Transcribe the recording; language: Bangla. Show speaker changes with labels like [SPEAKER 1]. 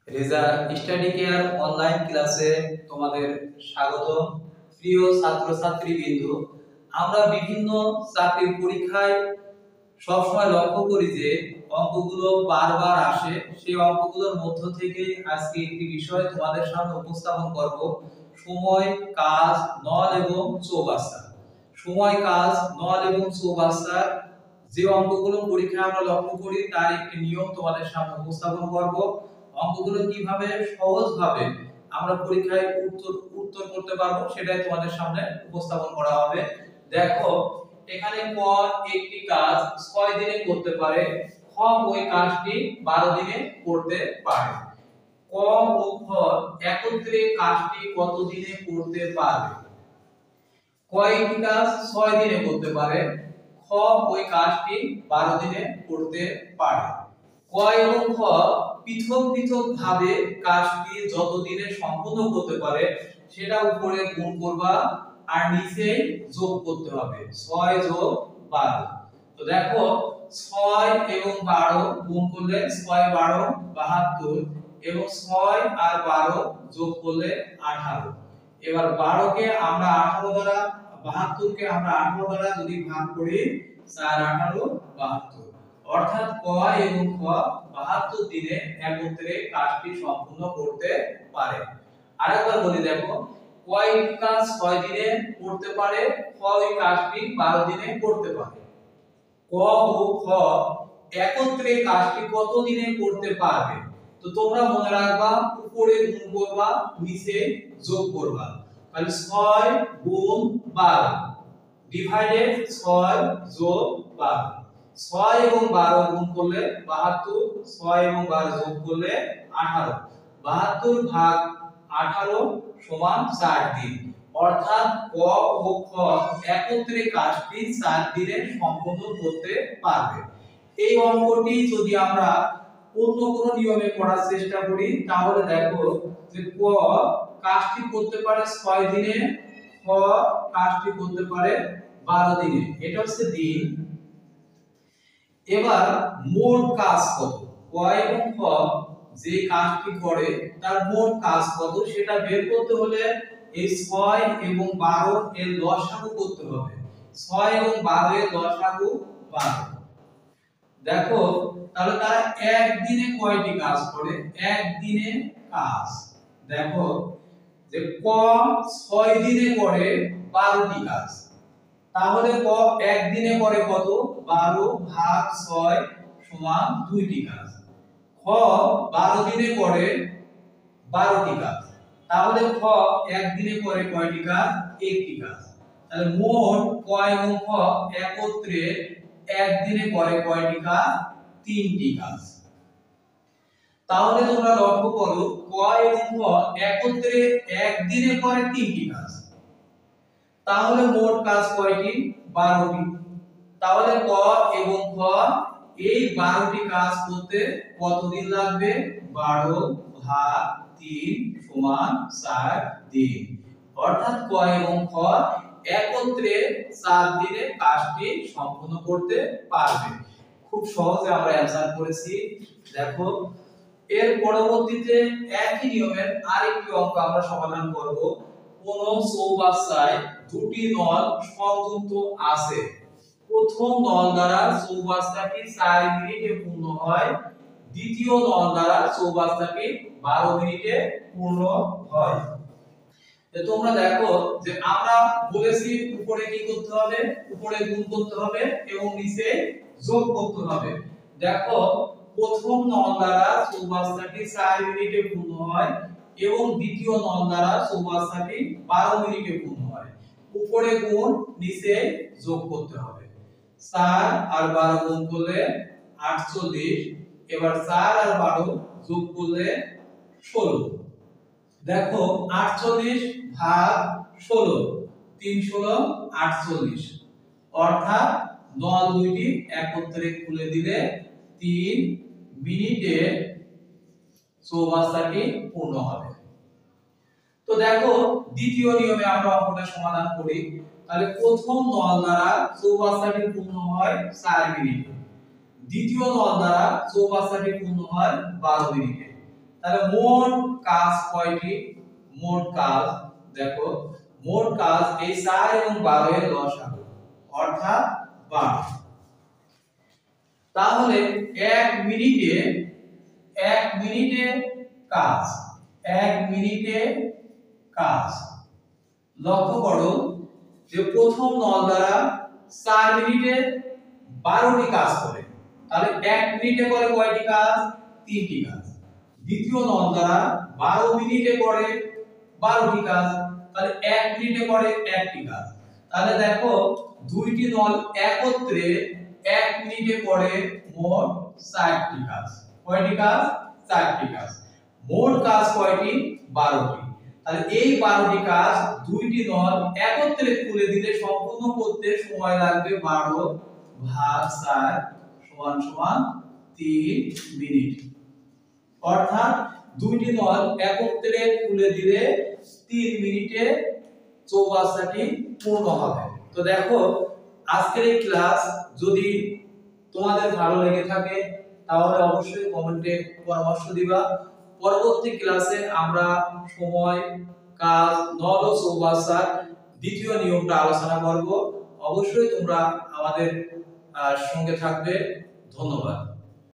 [SPEAKER 1] রেজা স্টাডি কেয়ার অনলাইন ক্লাসে তোমাদের স্বাগত। প্রিয় ছাত্রছাত্রীবৃন্দ, আমরা বিভিন্ন চাকরির পরীক্ষায় সবসময় লক্ষ্য করি যে অঙ্কগুলো বারবার আসে। সেই অঙ্কগুলোর মধ্য থেকে আজকে একটি বিষয় তোমাদের সামনে উপস্থাপন করব: সময়, কাজ, নল এবং চৌবাচ্চা। সময়, কাজ, নল এবং চৌবাচ্চার যে অঙ্কগুলো পরীক্ষায় আমরা লক্ষ্য করি তার একটি নিয়ম তোমাদের সামনে উপস্থাপন করব। অঙ্কগুলো কিভাবে সহজভাবে আমরা পরীক্ষায় উত্তর করতে পারবো সেটাই তোমাদের সামনে উপস্থাপন করা হবে। দেখো, এখানে ক একটি কাজ 6 দিনে করতে পারে, খ ওই কাজটি 12 দিনে করতে পারে। ক ও খ একত্রে কাজটি কত দিনে করতে পারবে? ক একটি কাজ 6 দিনে করতে পারে, খ ওই কাজটি 12 দিনে করতে পারে। ক এবং খ পৃথক পৃথক ভাবে কাজটি যত দিনে সম্পূর্ণ করতে পারে সেটা উপরে গুণ করবা আর নিচে যোগ করতে হবে, 6 যোগ 12। তো দেখো, 6 এবং 12 গুণ করলে 6 12 72 এবং 6 আর 12 যোগ করলে 18। এবার 12 কে আমরা 18 দ্বারা, 72 কে আমরা 18 দ্বারা যদি ভাগ করি 4 18 72, অর্থাৎ ক এবং খ 72 দিনে একত্রে কাজটি সম্পূর্ণ করতে পারে। আরেকবার বলি, দেখো, ক একটি কাজ 6 দিনে করতে পারে, খ এই কাজটি 12 দিনে করতে পারে। ক ও খ একত্রে কাজটি কত দিনে করতে পারবে? তো তোমরা মনে রাখবা, উপরে গুণ করবা, নিচে যোগ করবা। তাহলে 6 গুণ 12 ডিভাইডেড 6 যোগ 12। 6 এবং 12 গুণ করলে 72, 6 এবং 12 যোগ করলে 18। 72 ভাগ 18 সমান 4 দিন, অর্থাৎ ক ও খ একত্রে কাজটি 4 দিনে সম্পূর্ণ করতে পারবে। এই অঙ্কটি যদি আমরা অন্য কোনো নিয়মে করার চেষ্টা করি তাহলে দেখো যে ক কাজটি করতে পারে 6 দিনে, খ কাজটি করতে পারে 12 দিনে, এটা হচ্ছে দিন। এবার মোট কাজ কত? ক এবং খ যে কাজটি করে তার মোট কাজ কত সেটা বের করতে হলে এই 6 এবং 12 এর লসাগু করতে হবে। 6 এবং 12 এর লসাগু 12। দেখো, তাহলে তারা একদিনে কয়টি কাজ করে? একদিনে কাজ। দেখো যে ক 6 দিনে করে 12টি কাজ, তাহলে ক একদিনে করে কত? 12 ভাগ 6 সমান 2টি কাজ। খ 12 দিনে করে 12টি কাজ, তাহলে খ একদিনে করে কয়টি কাজ? একটি কাজ। তাহলে মোট ক এবং খ একত্রে একদিনে করে কয়টি কাজ? 3টি কাজ। তাহলে তোমরা লক্ষ্য করো, ক এবং খ একত্রে একদিনে করে 3টি কাজ, তাহলে মোট কাজ কয়টি? 12টি। তাহলে ক এবং খ এই 12টি কাজ করতে কতদিন লাগবে? 12 ভাগ 3 সমান 4 দিন, অর্থাৎ ক এবং খ একত্রে 4 দিনে কাজটি সম্পূর্ণ করতে পারবে। খুব সহজে আমরা অ্যানসার করেছি। দেখো, এর পরবর্তীতে একই নিয়মের আরেকটি অঙ্ক আমরা সমাধান করব। কোন চৌবাচ্চায় দুটি নল সংযুক্ত আছে, প্রথম নল দ্বারা চৌবাচ্চাটি 4 মিনিটে পূর্ণ হয়, দ্বিতীয় নল দ্বারা চৌবাচ্চাটি 12 মিনিটে পূর্ণ হয়। তোমরা দেখো যে আমরা বলেছি উপরে কি করতে হবে? উপরে গুণ করতে হবে এবং নিচে যোগ করতে হবে। দেখো, প্রথম নল দ্বারা চৌবাচ্চাটি 4 মিনিটে পূর্ণ হয় এবং দ্বিতীয় নল দ্বারা চৌবাচ্চাটি 12 মিনিটে পূর্ণ হয়। উপরে গুণ, নিচে যোগ করতে হবে। 4 আর 12 গুণ করলে 48, এবার 4 আর 12 যোগ করলে 16। দেখো, 48 ভাগ 16, 3 16 48, অর্থাৎ নল দুইটি একত্রে খুলে দিলে 3 মিনিটে চৌবাচ্চাটি পূর্ণ হবে। তো দেখো, দ্বিতীয় নিয়মে আমরা অঙ্কটা সমাধান করি। তাহলে প্রথম নল দ্বারা চৌবাচ্চাটি পূর্ণ হয় 4 মিনিটে, দ্বিতীয় নল দ্বারা চৌবাচ্চাটি পূর্ণ হয় 12 মিনিটে। তাহলে মোট কাজ কয়টি? মোট কাজ দেখো, মোট কাজ এই 4 এবং 12 এর লসাগু অর্থাৎ 12। তাহলে 1 মিনিটে কাজ, 1 মিনিটে কাজ। লক্ষ্য করো যে প্রথম নল দ্বারা 4 মিনিটে 12টি কাজ করে, তাহলে 1 মিনিটে করে কয়টি কাজ? 3টি কাজ। দ্বিতীয় নল দ্বারা 12 মিনিটে করে 12টি কাজ, তাহলে 1 মিনিটে করে 1টি কাজ। তাহলে দেখো দুইটি নল একত্রে 1 মিনিটে করে মোট 4টি কাজ। কয়টি কাজ? 4টি কাজ। মোট কাজ কয়টি? 12টি। তাহলে এই 12টি কাজ দুইটি নল একত্রে তুলে দিলে সম্পূর্ণ করতে সময় লাগবে 12 ভাগ 4 সমান সমান 3 মিনিট। অর্থাৎ দুইটি নল একত্রে তুলে দিলে 3 মিনিটে চৌবাচ্চাটি পূর্ণ হবে। তো দেখো আজকের এই ক্লাস যদি তোমাদের ভালো লেগে থাকে তাহলে অবশ্যই কমেন্টে পরামর্শ দিবা। পরবর্তী ক্লাসে আমরা সময়, কাজ, নল ও চৌবাচ্চার দ্বিতীয় নিয়মটা আলোচনা করব। অবশ্যই তোমরা আমাদের সঙ্গে থাকবে। ধন্যবাদ।